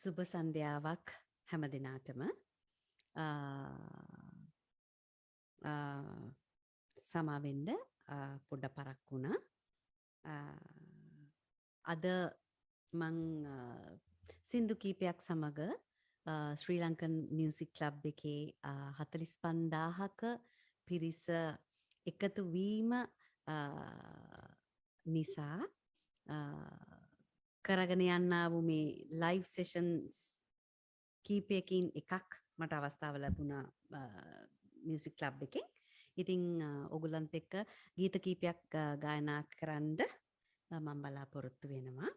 සුබ සන්ධ්‍යාවක් හැම දිනාටම සමාවෙන්න පොඩ පරක් වුණා. අද මං සින්දු කීපයක් සමග ශ්‍රී ලංකන් මියුසික් ක්ලබ් එකේ 45,000ක පිරිස එකතු වීම නිසා කරගෙන යන්නා වූ මේ ලයිව් සෙෂන්ස් කීපයකින් එකක් මට අවස්ථාව ලැබුණා මියුසික් ක්ලබ් එකෙන්. ඉතින් ඔයගොල්ලන්ත් එක්ක ගීත කීපයක් ගායනා කරන්න මම බලාපොරොත්තු වෙනවා.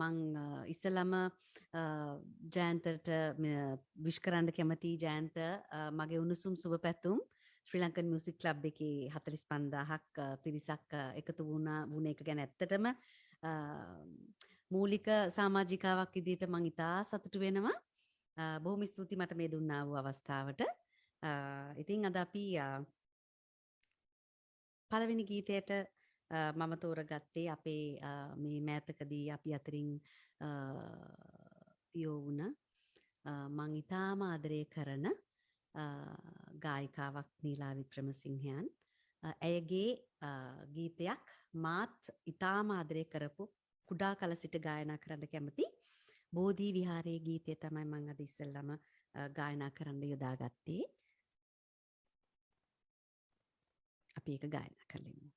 මං ඉස්සලම ජයන්තට විශ් කරන්න කැමති. ජයන්ත, මගේ උණුසුම් සුබ පැතුම්. ශ්‍රී ලංකන් මියුසික් ක්ලබ් එකේ 45,000ක් පිරිසක් එකතු වුණ එක ගැන ඇත්තටම මූලික සමාජිකාවක් විදිහට මං ඉතා සතුටු වෙනවා. බොහොම ස්තුතියි මට මේ දුන්නා වූ අවස්ථාවට. ඉතින් අද අපි පළවෙනි ගීතයට මම තෝරගත්තේ අපේ මේ මෑතකදී අපි අතරින් පියෝ වුණ මං ඉතාම ආදරය කරන ගායිකාවක් නීලා වික්‍රමසිංහයන්. ඇයගේ ගීතයක් මාත් ඉතාම ආදරය කරපු කුඩා කල සිට ගායනා කරන්න කැමති බෝධි විහාරයේ ගීතය තමයි මම අද ඉස්සෙල්ලම ගායනා කරන්න යොදාගත්තේ. අපි ඒක ගායනා කරමු.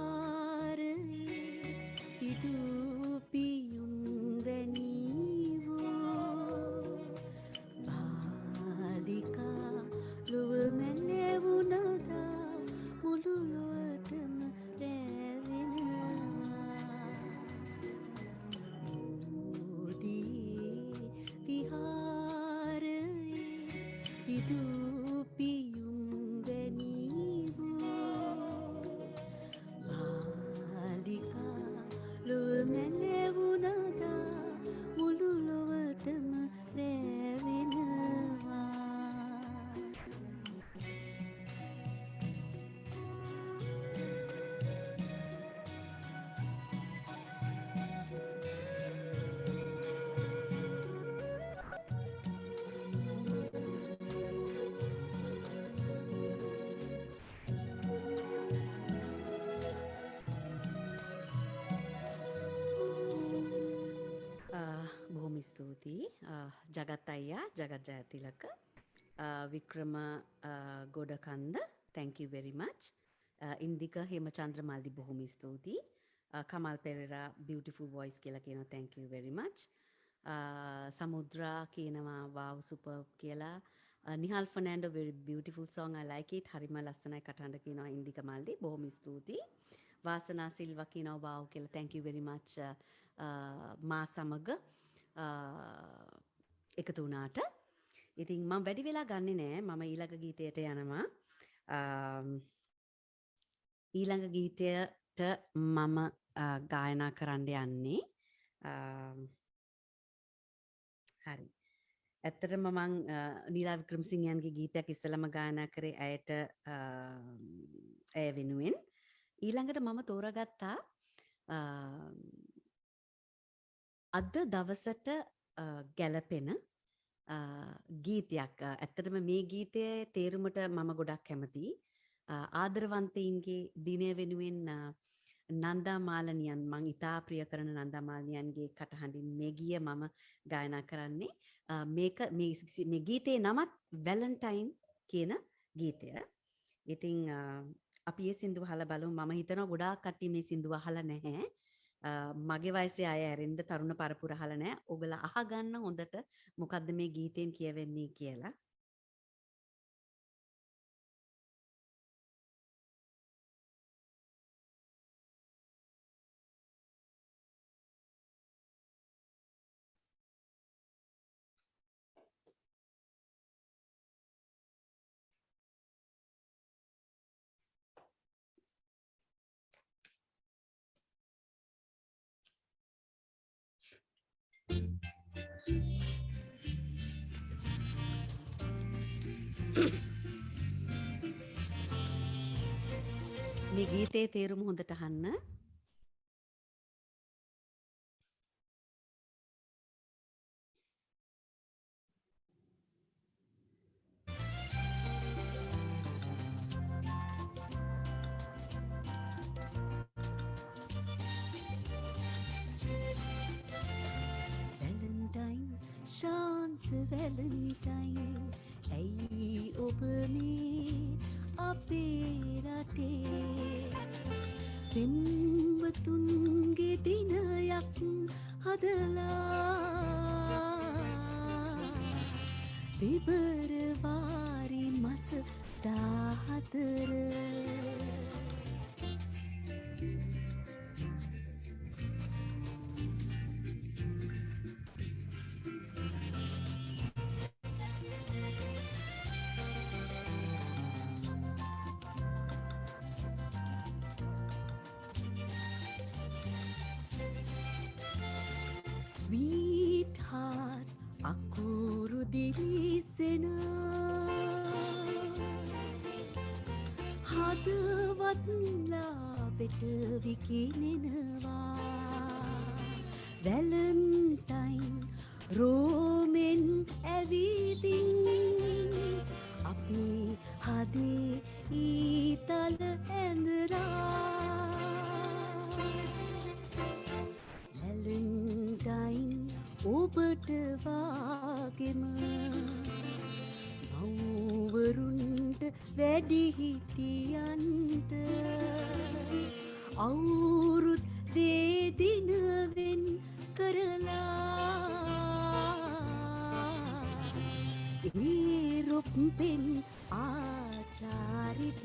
බෝධීවිහාරයේ පිදුපියුම් වැනීවෝ බාලිකා ලොව මැලැවුනදා මුළු ලොවටම රැවෙනවා බෝධී විහාරයේ පිදුපියුම් වැනීවෝ බාලිකා ලොව මැලැවුනදා මුළු ලොවටම රැවෙනවා බොහොම ස්තුතියි ජගත් අයියා Jagath Jayathilaka Vikrama ගොඩකන්ද thank you very much Indika Hemachandra මල්ලි බොහොම ස්තුතියි කමල් පෙරේරා beautiful voice කියලා කියනවා thank you very much සමුද්‍රා කියනවා wow superb කියලා Nihal Fernando very beautiful song I like it හරිම ලස්සනයි කටහඬ කියනවා ඉන්දික මල්ලි බොහොම ස්තුතියි වාසනා සිල්වා කියනවා wow කියලා thank you very much මා සමග එකතු වුණාට ඉතින් මම වැඩි වෙලා ගන්නෙ නෑ මම ඊළඟ ගීතයට යනවා ඊළඟ ගීතයට මම ගායනා කරන්න යන්නේ හරි ඇත්තටම මම නීලා වික්‍රමසිංහයන්ගේ ගීතයක් ඉස්සලම ගායනා කරේ ඇයට ඇය වෙනුවෙන් ඊළඟට මම තෝරාගත්තා අද දවසට ගැලපෙන ගීතයක් ඇත්තටම මේ ගීතයේ තේරුමට මම ගොඩක් කැමතියි ආදරවන්තයින්ගේ දිනය වෙනුවෙන් නන්දා මාලනියන් මං ඉතා ප්‍රිය කරන නන්දා මාලනියන්ගේ කටහඬින් මේ ගීය මම ගායනා කරන්නේ මේක මේ ගීතේ නමත් වැලන්ටයින් කියන ගීතය. ඉතින් අපි මේ සින්දුව අහලා බලමු. මම හිතනවා ගොඩාක් කට්ටිය මේ සින්දුව අහලා නැහැ. මගේ වයසේ අය ඇරෙන්න තරුණ පරපුර අහලා නැහැ. ඔයගොල්ලෝ අහගන්න හොඳට මොකද්ද මේ ගීතෙන් කියවෙන්නේ කියලා. මේ ගීතේ තේරුම හොඳට අහන්න. Valentine, ශාන්ත Valentine, ඇයි ඔබ මේ අපේ රටේ පින්වතුන්ගේ දිනයක් හදලා පෙබරවාරි මස 14 Sweetheart, අකුරු දිවිසෙන හදවත්ලා වෙත විකිනෙනවා Valentine රෝමෙන් ඇවිදින් අපේ හදේ ඊතල ඇඳලා Valentine ඔබට වාගෙම මව්වරුන්ට වැඩි හිටියන්ට අවුරුද් දෙදින වෙන් කරලා රොප්පෙන් ආචාරිත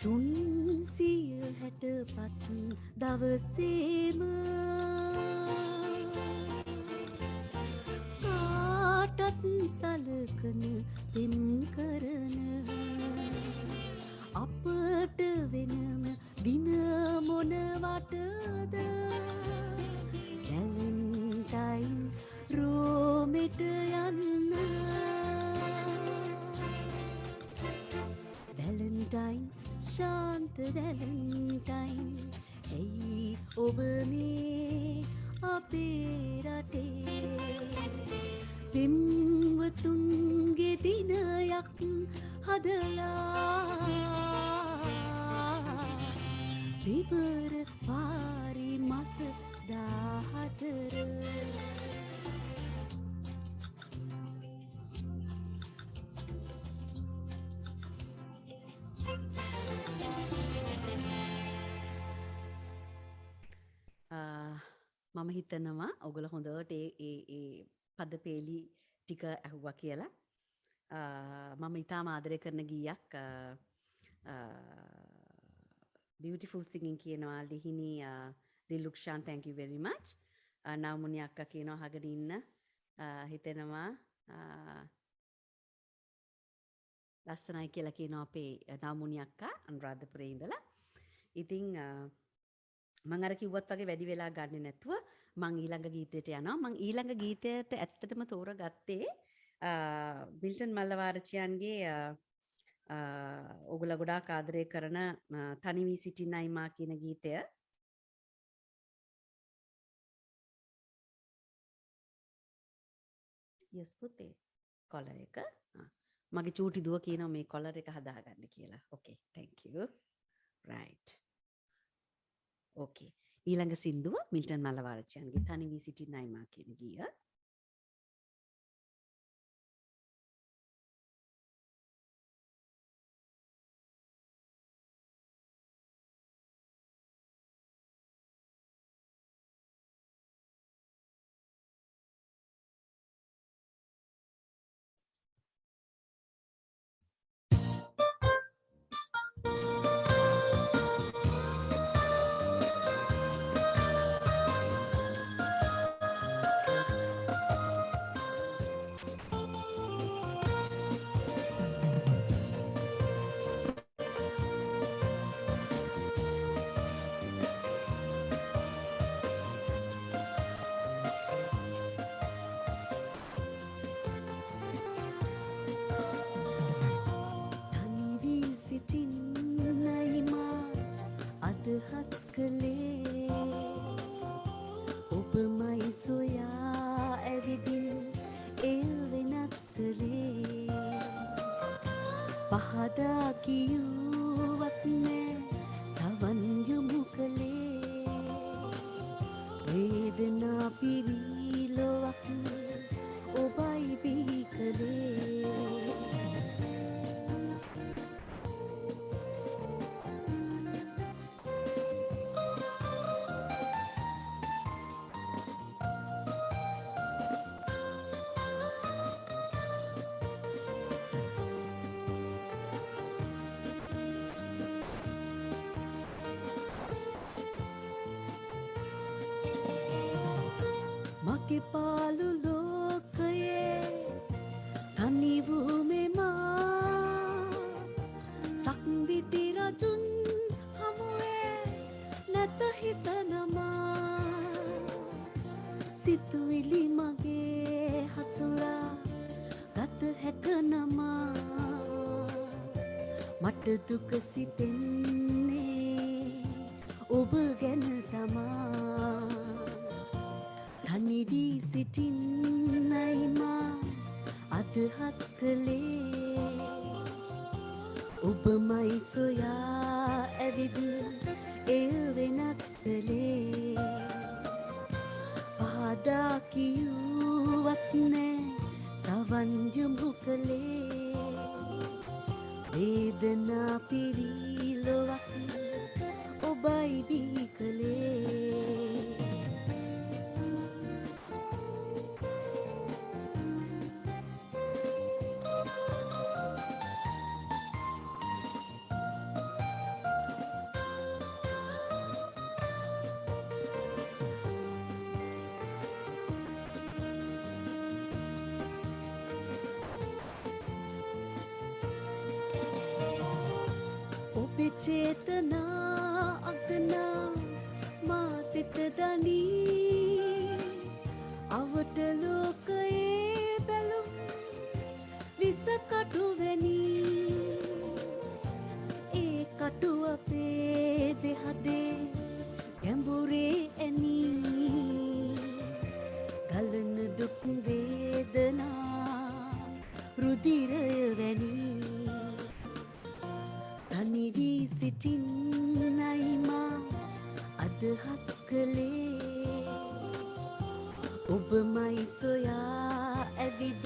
තුන්සිය 65 දවසේම කාටත් සලකන පෙම් කරන අපට වෙනම දින මොනවටද වැලන්ටයින් රෝමෙට යන්න වැලන්ටයින් ශාන්ත වැලන්ටයින් ඇයි ඔබ මේ අපේ රටේ පෙම්වතුන්ගේ දිනයක් හදලා විබර පාරි මස 14 මම හිතනවා ඔගොල්ලෝ හොඳට ඒ පද පේලි ටික ඇහුවා කියලා. මම ඉතාම ආදරය කරන ගීයක් beautiful singing කියනවා ලිහිණි දිලුක්ෂාන් thank you very much. නවමුනි අක්කා කියනවා අහගෙන ඉන්න හිතෙනවා ලස්සනයි කියලා කියනවා අපේ නවමුනි අක්කා අනුරාධපුරේ ඉඳලා. ඉතින් මං අර කිව්වත් වගේ වැඩි වෙලා ගන්න නැතුව මං ඊළඟ ගීතයට යනවා. මං ඊළඟ ගීතයට ඇත්තටම තෝරගත්තේ මිල්ටන් මල්ලවාරච්චියන්ගේ ඔගොල්ලෝ ගොඩාක් ආදරය කරන තනි වී සිටින්නයි මා කියන ගීතය. yes පුතේ කොලර් එක මගේ චූටි දුව කියනවා මේ කොලර් එක හදාගන්න කියලා. okay thank you right. ඕකේ ඊළඟ සින්දුව මිල්ටන් මල්ලවාරච්චියන්ගේ තනි වී සිටින්නයි මා කියන ගීය. පහදා කිව්වත් නෑ සවන් යොමු කළේ වේදනා පිරීලොවක් ඔබයි බිහි කළේ මගේ පාළු ලෝකයේ තනි වූ මෙමා සක්විති රජුන් හමුවේ නැත හිස නමා සිතුවිලි මගේ හසුරා ගත හැක නමා මට දුක සිතෙන්නේ ඔබ ගැන තමා තනි වී සිටින්නයි මා අදහස් කළේ ඔබමයි සොයා ඇවිද එය වෙනස් කළේ පහදා කිව්වත් නෑ සවන් යොමු කළේ වේදනා පිරීලොවක් ඔබයි දී කළේ චේතනා අගනා මා සිත දනී අවට ලෝකයේ බැලුම් විසකටු වැනි ඒ කටු අපේ දෙහදේ ගැඹුරේ ඇනී ගලන දුක් වේදනා රුධිරය වැනි තනිවී සිටින්නයි මා අදහස් කළේ ඔබමයි සොයා ඇවිද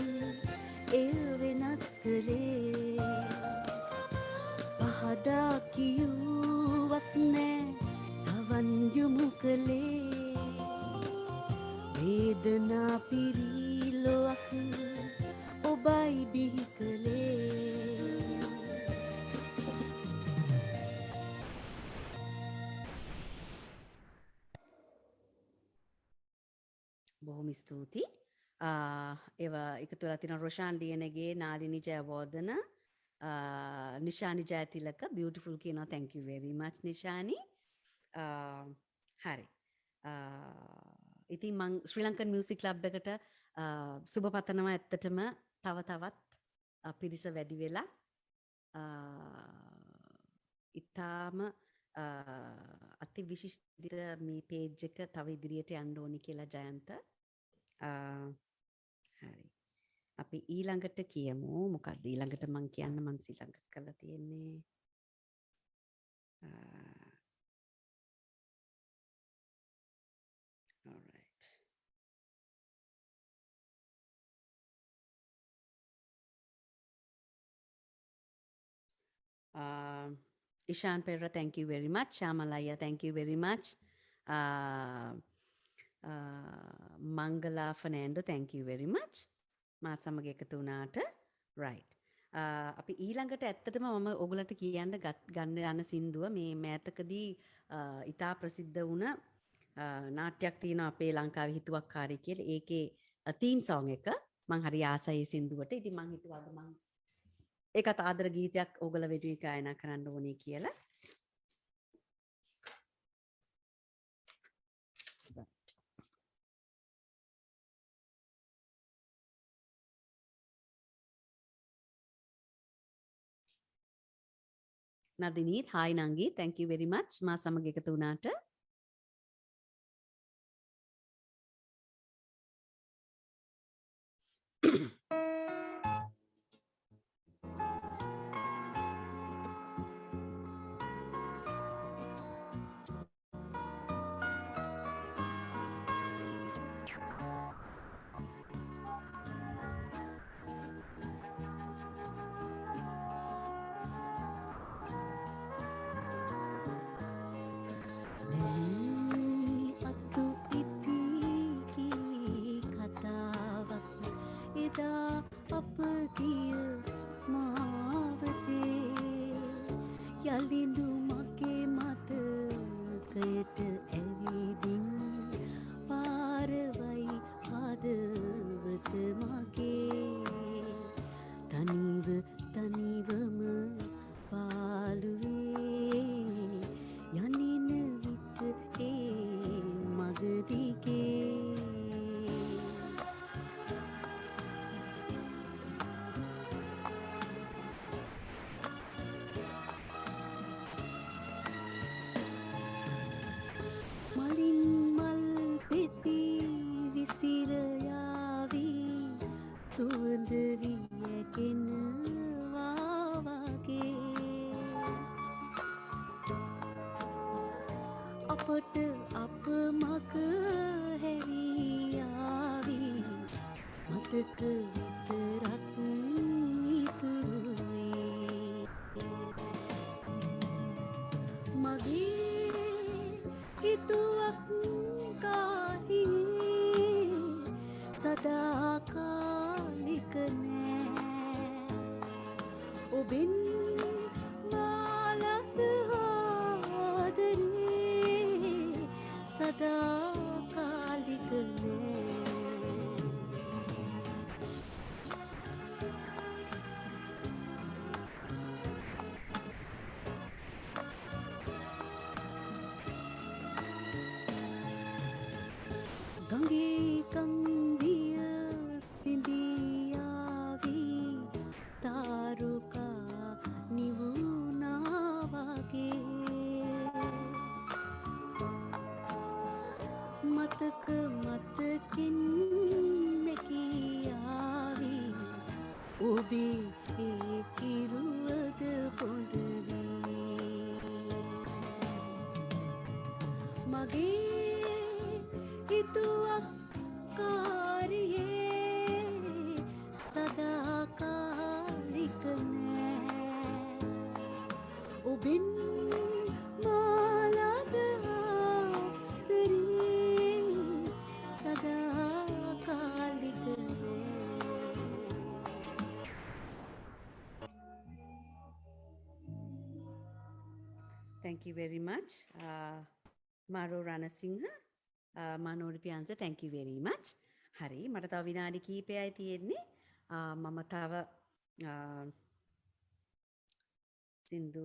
එය වෙනස් කළේ පහදා කිව්වත් නෑ සවන් යොමු කළේ වේදනා පිරීලොවක් ඔබයි බිහි කළේ බොහොම ස්තුතියි. ඒව එකතු වෙලා තියෙන රොෂාන් ලියනගේ නාලිනි ජයවර්ධන නිශානි ජයතිලක beautiful කියනවා thank you very much නිශානි. හරි. ඉතින් මං ශ්‍රී ලංකන් මියුසික් ක්ලබ් එකට සුබ පතනවා ඇත්තටම තව තවත් පිරිස වැඩි වෙලා ඉතාම අති විශිෂ්ට මේ පේජ් එක තව ඉදිරියට යන්න ඕනි කියලා ජයන්ත. හරි. අපි ඊළඟට කියමු මොකක්ද ඊළඟට මං කියන්න මං ඊළඟට කරලා තියෙන්නේ alright. Ishan Perra, thank you very much. Shamalaya, thank you very much. Mangala Fernando, thank you very much. මා සමග එකතු වුණාට right. අපි ඊළඟට ඇත්තටම මම ඔයගලන්ට කියන්න ගන්න යන සින්දුව මේ මෑතකදී ඉතා ප්‍රසිද්ධ වුණ නාට්‍යයක් තියෙනවා අපේ ලංකාවේ හිතුවක්කාරී කියලා. ඒකේ තීම් සෝං එක මං හරි ආසයි සින්දුවට. ඉතින් මං හිතුවා මං ඒකත් ආදර ගීතයක් ඔයගල වෙනුවෙන් ගායනා කරන්න ඕනේ කියලා. Nadinit, hi Nangi, thank you very much. මා සමග එකතු වුණාට. මලින් මල් පෙති විසිර මතක විතරක් ඉතුරුයි මගේ හිතුවක් කාහිනේ සදාකාලික නෑ ඔබෙන් මාලත් ආදරේ සදාකාලික නෑ ගඟේ කන්දිය සිඳියාවී තාරුකා නිවුණා වගේ මතක මතකින් නැකියාවී ඔබේ ඒ කිරුවද පොඳ වී මගේ හිතුවක් කාරියේ සදාකාලික නෑ ඔබෙන් මාලද ආදරේ සදාකාලික නෑ Thank you very much Maro Ranasinghe Manori Pianza, thank you very much. හරි මට තව විනාඩි කිහිපයයි තියෙන්නේ. මම තව සින්දු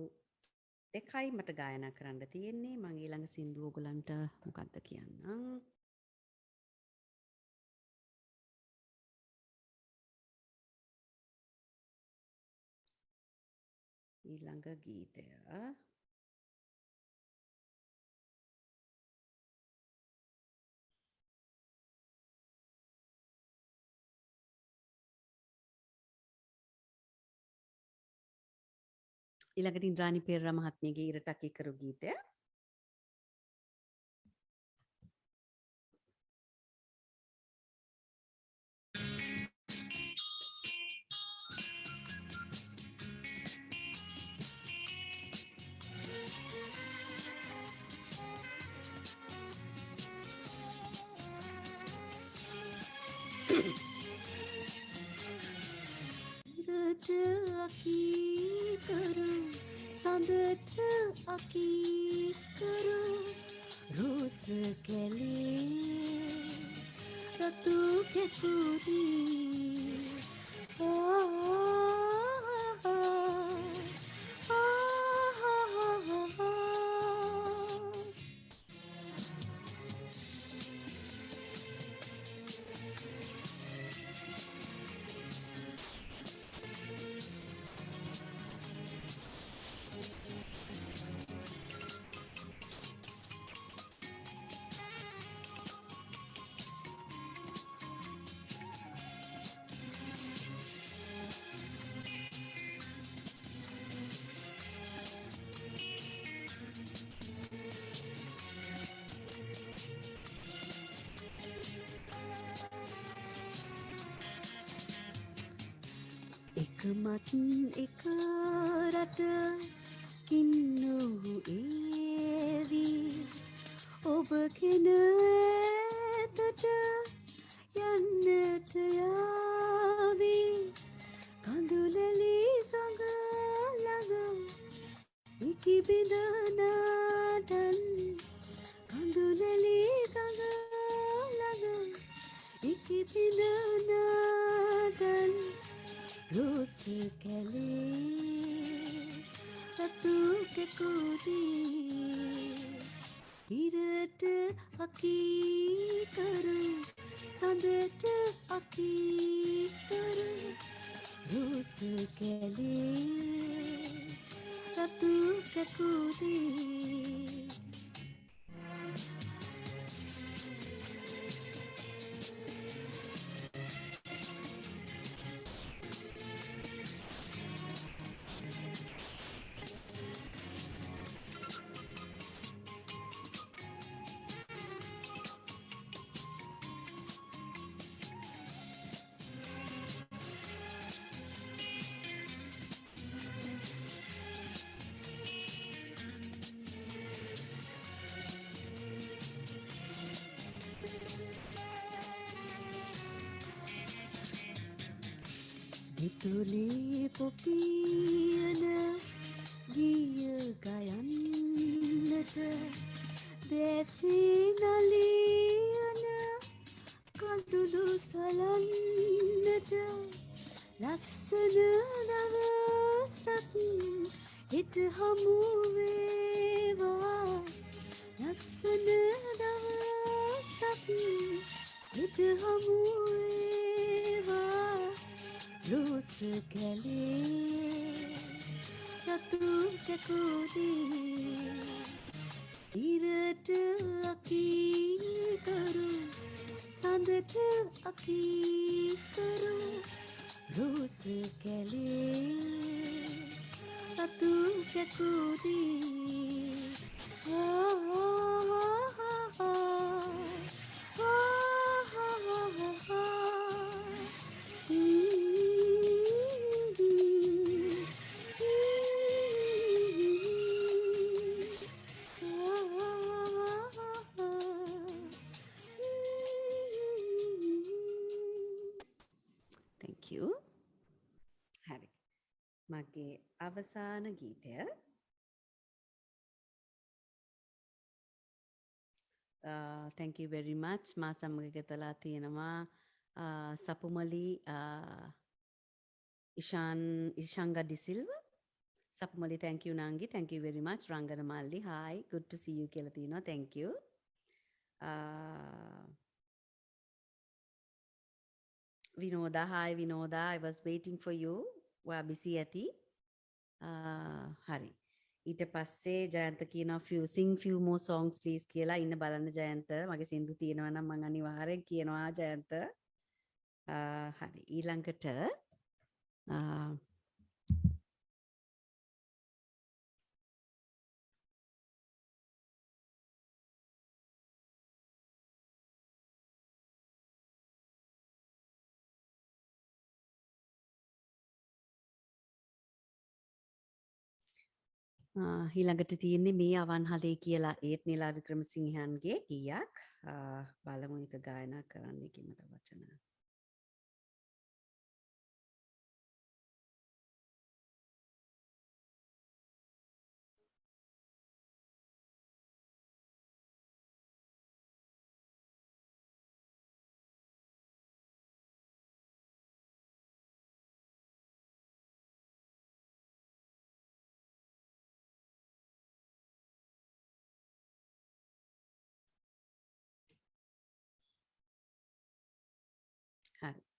දෙකයි මට ගායනා කරන්න තියෙන්නේ. මම ඊළඟ සින්දුව ඔයගලන්ට මොකක්ද කියන්නම්. ඊළඟ ගීතය ඊළඟට ඉන්ද්‍රාණි පෙරේරා මහත්මියගේ ඉරටක් එකරු ගීතය අකී කරු සඳට අකී කරු රෝස කැලේ රතු කෙකුදී එකමත් එක රටකින් නොහු ඒවී ඔබ කෙන ඇතට යන්නට යාවී කඳුලලි සඟ ළඟ ඉකි බිඳ නාටන් කඳුලලි සඟ ළඟ ඉකි බිඳ නාටන් රෝස කැලේ රතු කෙකුදී ඉරට අකී කරු සඳට අකී කරු රෝස කැලේ රතු කෙකුදී හිතුලේ පොපියන ගිය ගයන්නට දැසී නලියන කඳුළු සලන්නට ලස්සන දවසක් හිත හමු වේවා ලස්සන දවසක් හිත හමු වේවා රෝස කැලේ රතු කැකුදී ඉරට අකී කරු සඳට අකී කරු රෝස කැලේ රතු කැකුදී Thank you. හරි. මගේ අවසාන ගීතය thank you very much. මා සමග එකතලා තියෙනවා සපුමලි ඉෂංග ඩිසිල්ව. සපුමලි thank you නංගි. Thank you very much. රංගන මල්ලි hi good to see you කියලා තියෙනවා. Thank you. Vinoda hi Vinoda I was waiting for you. ඔයා busy ඇති. හරි. ඊට පස්සේ ජයන්ත කියනවා sing few more songs please කියලා. ඉන්න බලන්න ජයන්ත. මගේ සින්දු තියෙනවා නම් මම අනිවාර්යෙන් කියනවා ජයන්ත. හරි. ඊළඟට ඊළඟට තියෙන්නේ මේ අවන්හලේ කියලා ඒත් නිලා වික්‍රමසිංහන්ගේ ගීයක්. බලමු එක ගායනා කරන්න කිමට වචන. හරි.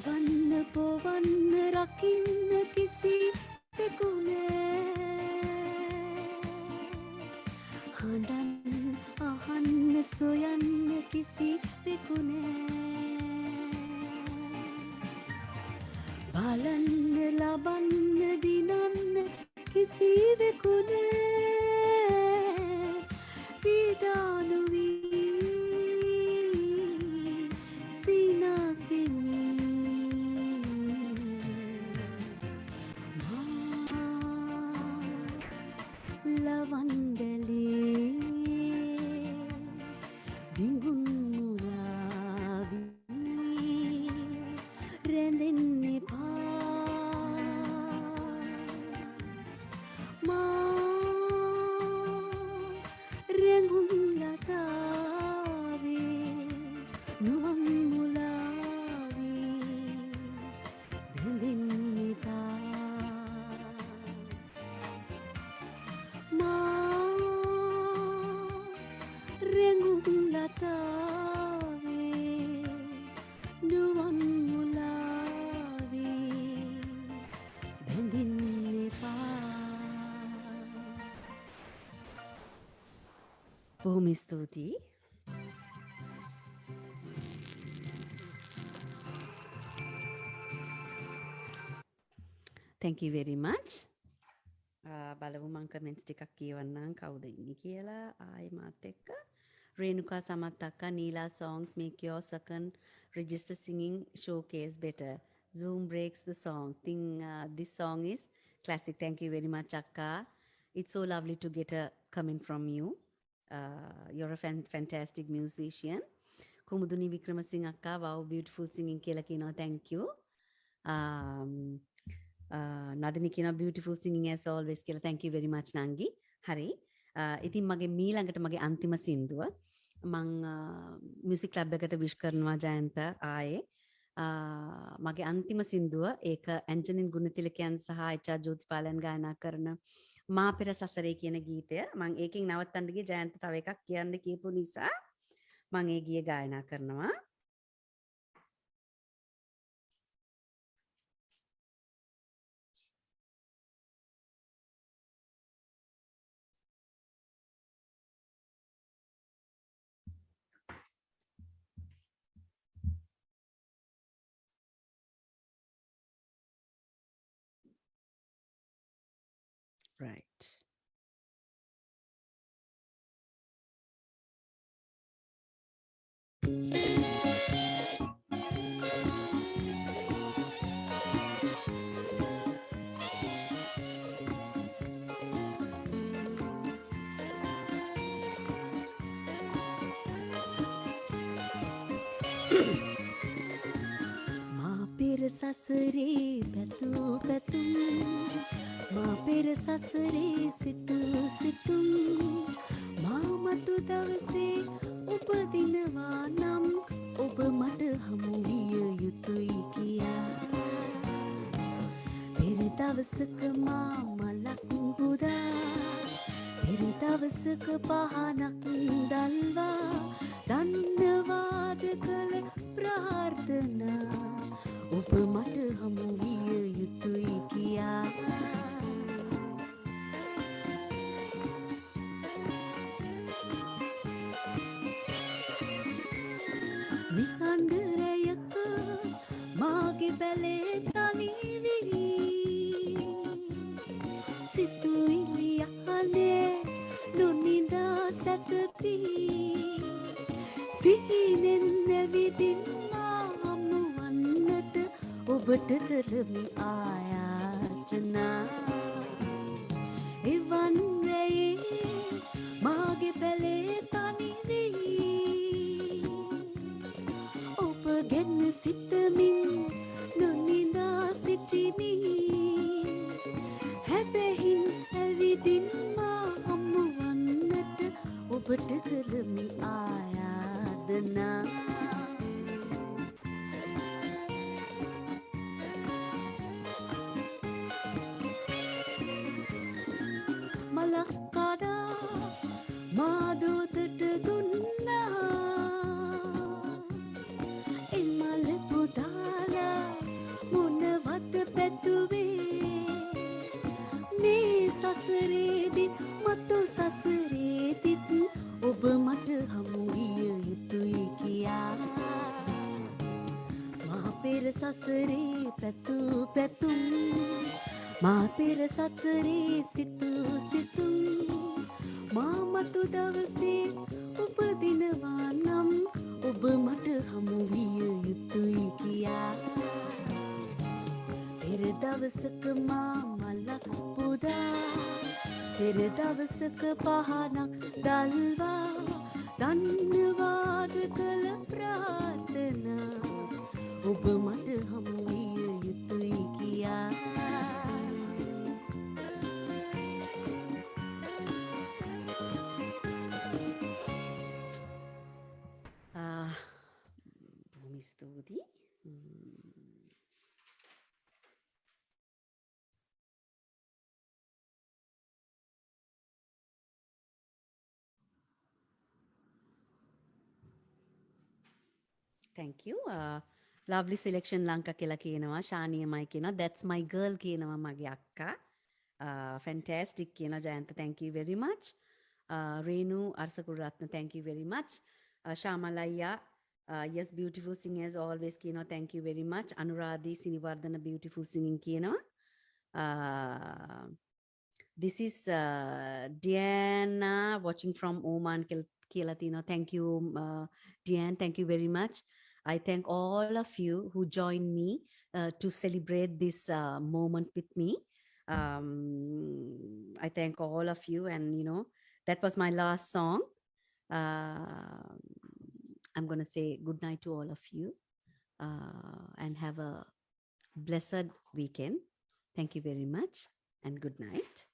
මවන්න පොවන්න රකින්න කිසි දෙකුනේ හඬන් අහන්න සොයන්න කිසි දෙකුනේ බලන්න ලබන්න දිනන්න කිසි දෙකුනේ විඩානුවී සිනාසිනී ලවන්දලේ බිඟුන් මුලාවී රැඳෙන්න එපා මා රැඟුම් ලතාවේ නුවන් මුලාවී රැඳෙන්න එපා රැඟුම් ලතාවේ නුවන් මුලාවේ බැඳෙන්න එපා බොහොම ස්තුතියි thank you very much බලමු මං කමෙන්ට්ස් ටිකක් කියවන්නම් කවුද ඉන්නේ කියලා ආයෙ මාත් එක්ක රේණුකා සමත් අක්කා නීලා songs make your second register singing showcase better zoom breaks the song think this song is classic thank you very much akka it's so lovely to get a comment from you you're a fantastic musician කුමුදුනි Wickremesinghe අක්කා wow beautiful singing කියලා කියනවා thank you නදනි කියන beautiful singing as always කියලා thank you very much නංගි හරි ඉතින් මගේ මීළඟට මගේ අන්තිම සින්දුව මං මියුසික් ක්ලබ් එකට විශ් කරනවා ජයන්ත ආයේ මගේ අන්තිම සින්දුව ඒක ඇන්ජලින් ගුණතිලකයන් සහ එච්.ආර්. ජෝතිපාලයන් ගායනා කරන මා පෙර සසරේ කියන ගීතය මං ඒකෙන් නවත්තන්න ගියේ ජයන්ත තව එකක් කියන්න කියපු නිසා මං ඒ ගීය ගායනා කරනවා right මා පෙර සසරේ පැතූ පැතුම් මා පෙර සසරේ සිතූ සිතුම් මා මතු දවසේ උපදිනවා නම් ඔබ මට හමු විය යුතුයි කියා පෙර දවසක මා මලක් පුදා පෙර දවසක පහනක් දල්වා දන්නවාද කළ ප්‍රාර්ථනා ඔබ මට හමු විය යුතුයි කියා නිකන්දරයක මාගේ බැලේ තනිවී සිතුවිලි යහනේ නොනිදා සැතපී සිහිනෙන් නැවිදින් මා හමුවන්නට ඔබට කරමි ආයාචනා එවන් රැයේ මාගේ බැලේ තනිවී ඔබ ගැන සිතමින් නොනිදා සිටිමි හැබැහින් ඇවිදින් මා හමුවන්නට ඔබට කරමි ආයාදනා මලක් කඩා මාදෝතට දුන්නා එමල පුදාලා සසරේ පැතු පැතුම් මා පෙර සතරේ සිතු සිතුම් මා මතු දවසේ උපදිනවා නම් ඔබ මට හමු විය යුතුයි කියා පෙර දවසක මා මලක් පුදා පෙර දවසක පහනක් දල්වා දන්නවාද කළ ප්‍රාර්ථනා ඔබ මට හමු විය යුතුයි කියා බොහොම ස්තුතියි Thank you. Lovely selection Lanka කියලා කියනවා ශානියමයි කියනවා that's my girl කියනවා මගේ අක්කා. Fantastic කියනවා Jayantha thank you very much. Renu Arsakuratna thank you very much. Shamalaya yes beautiful singing as always කියනවා thank you very much. Anuradhi Sinivardhana beautiful singing කියනවා. This is Diana watching from Oman කියලා තියෙනවා thank you Diane thank you very much. I thank all of you who joined me to celebrate this moment with me. I thank all of you and you know that was my last song. I'm going to say good night to all of you and have a blessed weekend. Thank you very much and good night.